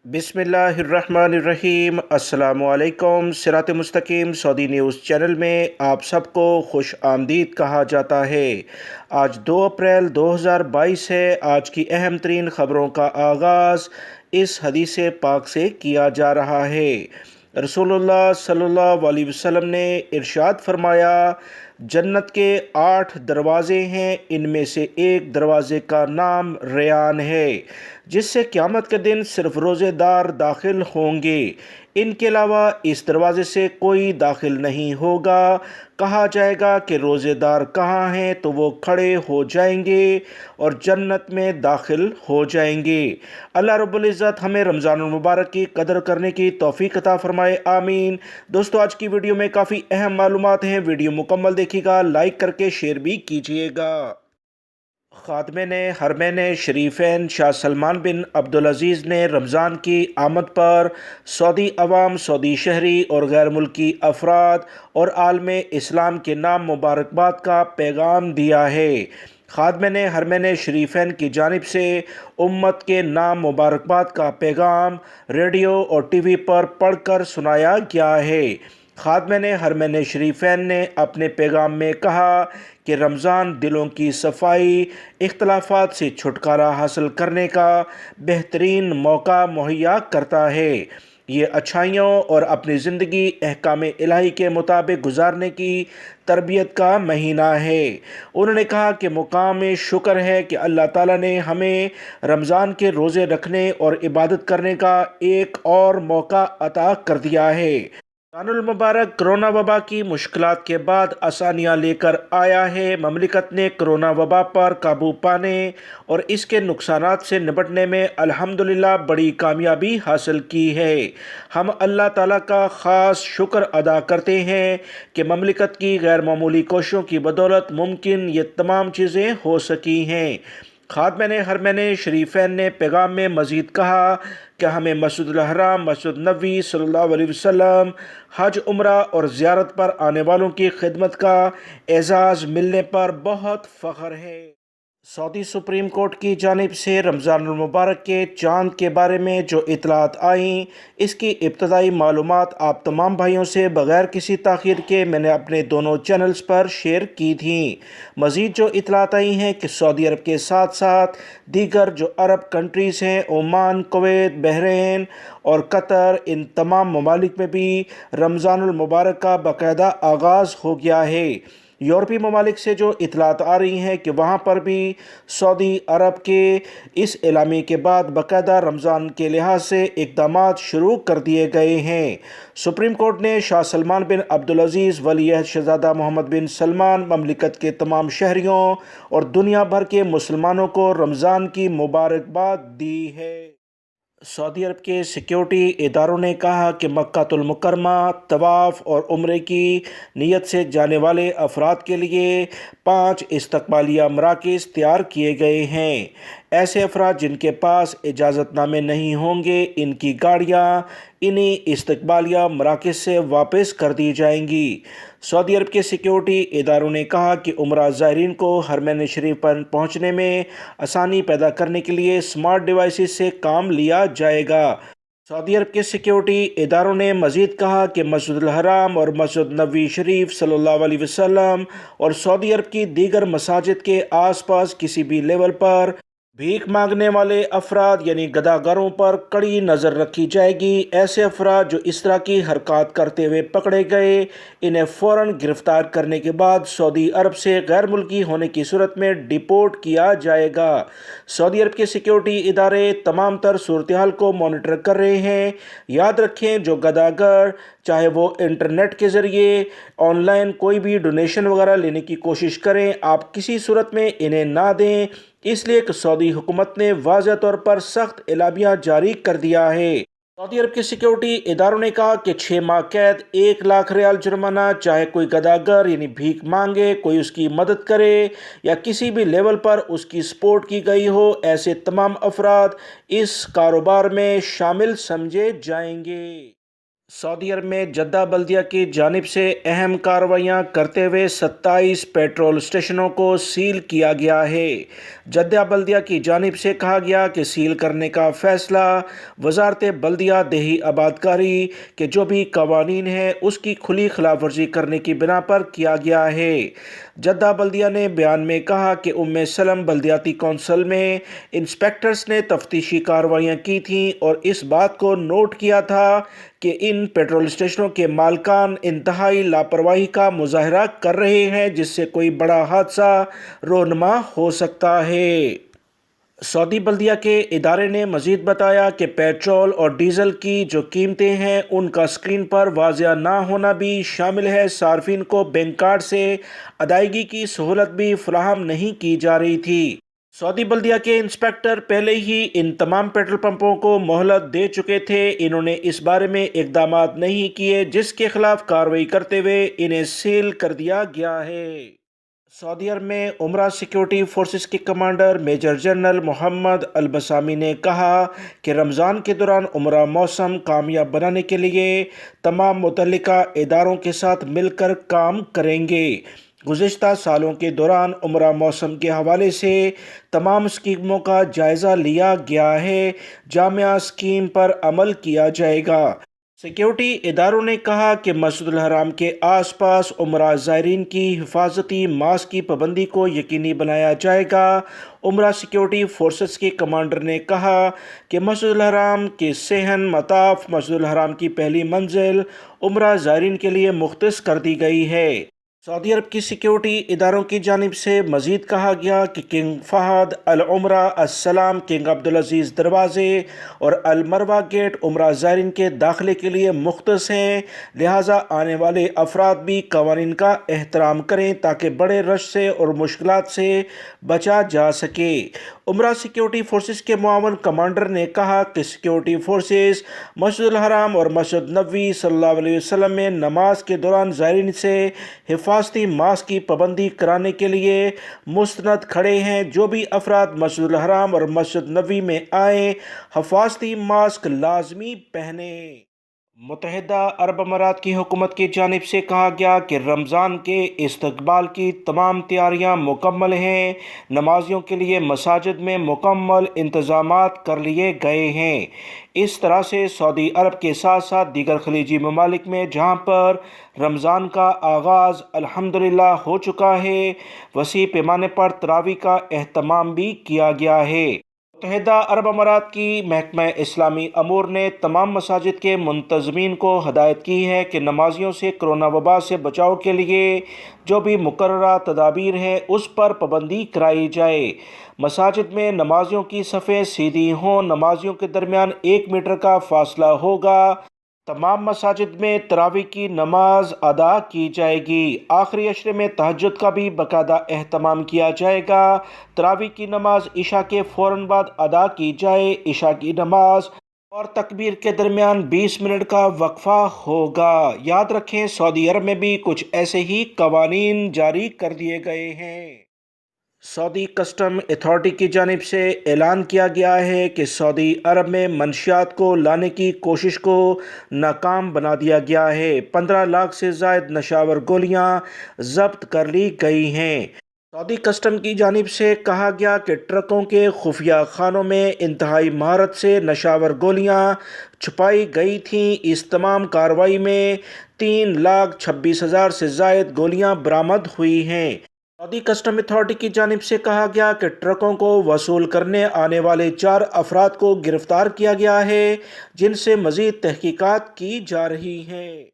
बिस्मिल्लाहिर्रहमानिर्रहीम। अस्सलामु अलैकुम। सिरात मुस्तकीम सऊदी न्यूज़ चैनल में आप सबको खुश आमदीद कहा जाता है। आज 2 अप्रैल 2022 है। आज की अहम तरीन ख़बरों का आगाज़ इस हदीस पाक से किया जा रहा है। रसूलुल्लाह सल्लल्लाहु अलैहि वसल्लम ने इरशाद फरमाया, जन्नत के 8 दरवाज़े हैं, इनमें से एक दरवाज़े का नाम रेयान है, जिससे क़यामत के दिन सिर्फ रोज़ेदार दाखिल होंगे। इनके अलावा इस दरवाज़े से कोई दाखिल नहीं होगा। कहा जाएगा कि रोज़ेदार कहाँ हैं, तो वो खड़े हो जाएंगे और जन्नत में दाखिल हो जाएंगे। अल्लाह रब्बुल इज़्ज़त हमें रमज़ानुल मुबारक की कदर करने की तौफ़ीक अता फ़रमाए, आमीन। दोस्तों, आज की वीडियो में काफ़ी अहम मालूमात हैं। वीडियो मुकम्मल देखिएगा, लाइक करके शेयर भी कीजिएगा। ख़ातमीन हरमैन शरीफैन शाह सलमान बिन अब्दुल अज़ीज़ ने रमज़ान की आमद पर सऊदी अवाम, सऊदी शहरी और गैर मुल्की अफराद और आलम इस्लाम के नाम मुबारकबाद का पैगाम दिया है। ख़ातमीन हरमैन शरीफैन की जानिब से उम्मत के नाम मुबारकबाद का पैगाम रेडियो और टीवी पर पढ़कर सुनाया गया है। ख़ातमीन हरमैन शरीफैन ने अपने पैगाम में कहा कि रमज़ान दिलों की सफाई, इख्तलाफात से छुटकारा हासिल करने का बेहतरीन मौका मुहैया करता है। ये अच्छाइयों और अपनी ज़िंदगी अहकाम इलाही के मुताबिक गुजारने की तरबियत का महीना है। उन्होंने कहा कि मुकाम शुक्र है कि अल्लाह ताला ने हमें रमज़ान के रोज़े रखने और इबादत करने का एक और मौका अता कर दिया है। रमज़ानुल मुबारक कोरोना वबा की मुश्किलात के बाद आसानियाँ लेकर आया है। ममलिकत ने कोरोना वबा पर काबू पाने और इसके नुकसानात से निपटने में अल्हम्दुलिल्लाह बड़ी कामयाबी हासिल की है। हम अल्लाह ताला का ख़ास शुक्र अदा करते हैं कि ममलिकत की गैर मामूली कोशिशों की बदौलत मुमकिन ये तमाम चीज़ें हो सकी हैं। ख़ातमीन हरमैन शरीफैन ने पैगाम में मज़ीद कहा कि हमें मस्जिदुल हराम, मस्जिद नबवी सल्लल्लाहु अलैहि वसल्लम, हज, उम्रा और ज़ियारत पर आने वालों की खिदमत का एजाज़ मिलने पर बहुत फ़ख्र है। सऊदी सुप्रीम कोर्ट की जानिब से रमज़ानुल मुबारक के चाँद के बारे में जो इतलात आईं, इसकी इब्तदाई मालूमात आप तमाम भाइयों से बग़ैर किसी ताख़ीर के मैंने अपने दोनों चैनल्स पर शेयर की थी। मज़ीद जो इतलात आई हैं कि सऊदी अरब के साथ साथ दीगर जो अरब कंट्रीज़ हैं, ओमान, कुवैत, बहरीन और कतर, इन तमाम ममालिक में भी रमज़ानुल मुबारक का बाकायदा आगाज़ हो गया है। यूरोपीय ममालिक से जो इतलात आ रही हैं कि वहाँ पर भी सऊदी अरब के इस एलामी के बाद बाकायदा रमज़ान के लिहाज से इक़दामात शुरू कर दिए गए हैं। सुप्रीम कोर्ट ने शाह सलमान बिन अब्दुल अज़ीज़ वली-ए-अहद शहज़ादा मोहम्मद बिन सलमान ममलिकत के तमाम शहरियों और दुनिया भर के मुसलमानों को रमज़ान की मुबारकबाद दी है। सऊदी अरब के सिक्योरिटी इदारों ने कहा कि मक्कातुल मुकर्रमा तवाफ़ और उम्रे की नीयत से जाने वाले अफराद के लिए 5 इस्तक़बालिया मराकिज़ तैयार किए गए हैं। ऐसे अफराद जिनके पास इजाज़तनामे नहीं होंगे, इनकी गाड़ियाँ इन्हीं इस्तक़बालिया मराकिज़ से वापस कर दी जाएंगी। सऊदी अरब के सिक्योरिटी इदारों ने कहा कि उम्रा ज़ायरीन को हरमैन शरीफ पर पहुँचने में आसानी पैदा करने के लिए स्मार्ट डिवाइसेस से काम लिया जाएगा। सऊदी अरब के सिक्योरिटी इदारों ने मज़ीद कहा कि मस्जिदुल हराम और मस्जिद नबवी शरीफ सल्लल्लाहु अलैहि वसल्लम और सऊदी अरब की दीगर मसाजिद के आसपास किसी भी लेवल पर भीख मांगने वाले अफराद यानी गदागरों पर कड़ी नज़र रखी जाएगी। ऐसे अफराद जो इस तरह की हरकत करते हुए पकड़े गए, इन्हें फ़ौरन गिरफ़्तार करने के बाद सऊदी अरब से गैर मुल्की होने की सूरत में डिपोर्ट किया जाएगा। सऊदी अरब के सिक्योरिटी इदारे तमाम तर सूरत हाल को मॉनिटर कर रहे हैं। याद रखें, जो गदागर चाहे वो इंटरनेट के ज़रिए ऑनलाइन कोई भी डोनेशन वगैरह लेने की कोशिश करें, आप किसी सूरत में इन्हें ना दें, इसलिए कि सऊदी हुकूमत ने वाज़ह तौर पर सख्त एलामिया जारी कर दिया है। सऊदी अरब के सिक्योरिटी इदारों ने कहा कि 6 माह कैद, 1 लाख रियाल जुर्माना, चाहे कोई गदागर यानी भीख मांगे, कोई उसकी मदद करे या किसी भी लेवल पर उसकी सपोर्ट की गई हो, ऐसे तमाम अफराद इस कारोबार में शामिल समझे जाएंगे। सऊदी अरब में जद्दा बल्दिया की जानिब से अहम कार्रवाइयाँ करते हुए 27 पेट्रोल स्टेशनों को सील किया गया है। जद्दा बल्दिया की जानिब से कहा गया कि सील करने का फ़ैसला वजारत बल्दिया देही आबादकारी के जो भी कवानीन हैं उसकी खुली खिलाफ वर्जी करने की बिना पर किया गया है। जद्दा बल्दिया ने बयान में कहा कि उम्मे सलम बल्दियाती कौंसिल में इंस्पेक्टर्स ने तफ्तीशी कार्रवाइयाँ की थीं और इस बात को नोट किया था कि इन पेट्रोल स्टेशनों के मालकान इंतहाई लापरवाही का मुजाहरा कर रहे हैं, जिससे कोई बड़ा हादसा रोनमा हो सकता है। सऊदी बल्दिया के इदारे ने मजीद बताया कि पेट्रोल और डीजल की जो कीमतें हैं उनका स्क्रीन पर वाज़िया ना होना भी शामिल है। सार्फिन को बैंक कार्ड से अदायगी की सहूलत भी फराहम नहीं की जा रही थी। सऊदी बल्दिया के इंस्पेक्टर पहले ही इन तमाम पेट्रोल पंपों को मोहलत दे चुके थे। इन्होंने इस बारे में इकदाम नहीं किए, जिसके खिलाफ कार्रवाई करते हुए इन्हें सील कर दिया गया है। सऊदी अरब में उमरा सिक्योरिटी फोर्सेस के कमांडर मेजर जनरल मोहम्मद अल-बसामी ने कहा कि रमज़ान के दौरान उमरा मौसम कामयाब बनाने के लिए तमाम मुतल्लिका इदारों के साथ मिलकर काम करेंगे। गुज़िश्ता सालों के दौरान उमरा मौसम के हवाले से तमाम स्कीमों का जायज़ा लिया गया है। जामिया स्कीम पर अमल किया जाएगा। सिक्योरिटी इदारों ने कहा कि मस्जिदुल हराम के आसपास उमरा ज़ायरीन की हिफाजती मास्क की पाबंदी को यकीनी बनाया जाएगा। उमरा सिक्योरिटी फोर्सेस के कमांडर ने कहा कि मस्जिदुल हराम के सेहन मताफ मस्जिदुल हराम की पहली मंजिल उमरा ज़ायरीन के लिए मुख्तस कर दी गई है। सऊदी अरब की सिक्योरिटी इदारों की जानिब से मज़ीद कहा गया कि किंग फहद अल उमरा अस्सलाम, किंग अब्दुल अजीज़ दरवाज़े और अल मरवा गेट उमरा ज़ायरीन के दाखिले के लिए मुख्तस हैं। लिहाजा आने वाले अफराद भी कवानीन का एहतराम करें ताकि बड़े रश से और मुश्किलात से बचा जा सके। उमरा सिक्योरिटी फोर्सेस के मुआवन कमांडर ने कहा कि सिक्योरिटी फोर्सेस मस्जिदुल हराम और मस्जिद नबवी सल्लल्लाहु अलैहि वसल्लम में नमाज के दौरान ज़ायरीन से हिफाजती मास्क की पाबंदी कराने के लिए मुस्तनद खड़े हैं। जो भी अफराद मस्जिदुल हराम और मस्जिद नबवी में आए हिफाजती मास्क लाजमी पहने। मुत्तहिदा अरब अमारात की हुकूमत की जानिब से कहा गया कि रमज़ान के इस्तकबाल की तमाम तैयारियां मुकम्मल हैं। नमाजियों के लिए मसाजिद में मुकम्मल इंतज़ामात कर लिए गए हैं। इस तरह से सऊदी अरब के साथ साथ दीगर खलीजी ममालिक में जहां पर रमज़ान का आगाज़ अल्हम्दुलिल्लाह हो चुका है, वसी पैमाने पर तरावी का एहतमाम भी किया गया है। मुत्तहिदा अरब अमारात की महकमा इस्लामी अमूर ने तमाम मसाजिद के मुंतज़मीन को हदायत की है कि नमाजियों से कोरोना वबा से बचाव के लिए जो भी मुकर्ररा तदाबीर है उस पर पाबंदी कराई जाए। मसाजिद में नमाजियों की सफ़ें सीधी हों, नमाजियों के दरमियान 1 मीटर का फासला होगा। तमाम मसाजिद में तरावी की नमाज अदा की जाएगी। आखिरी अशरे में तहज्जुद का भी बाकायदा एहतमाम किया जाएगा। तरावी की नमाज इशा के फ़ौरन बाद अदा की जाए। इशा की नमाज और तकबीर के दरमियान 20 मिनट का वक्फा होगा। याद रखें, सऊदी अरब में भी कुछ ऐसे ही कवानीन जारी कर दिए गए हैं। सऊदी कस्टम अथॉरिटी की जानिब से ऐलान किया गया है कि सऊदी अरब में मंशियात को लाने की कोशिश को नाकाम बना दिया गया है। 15 लाख से ज़ायद नशावर गोलियां जब्त कर ली गई हैं। सऊदी कस्टम की जानिब से कहा गया कि ट्रकों के खुफिया खानों में इंतहाई महारत से नशावर गोलियां छुपाई गई थीं। इस तमाम कार्रवाई में 3,26,000 से ज़ायद गोलियां बरामद हुई हैं। सऊदी कस्टम अथॉरिटी की जानिब से कहा गया कि ट्रकों को वसूल करने आने वाले 4 अफराद को गिरफ्तार किया गया है, जिनसे मज़ीद तहकीकात की जा रही हैं।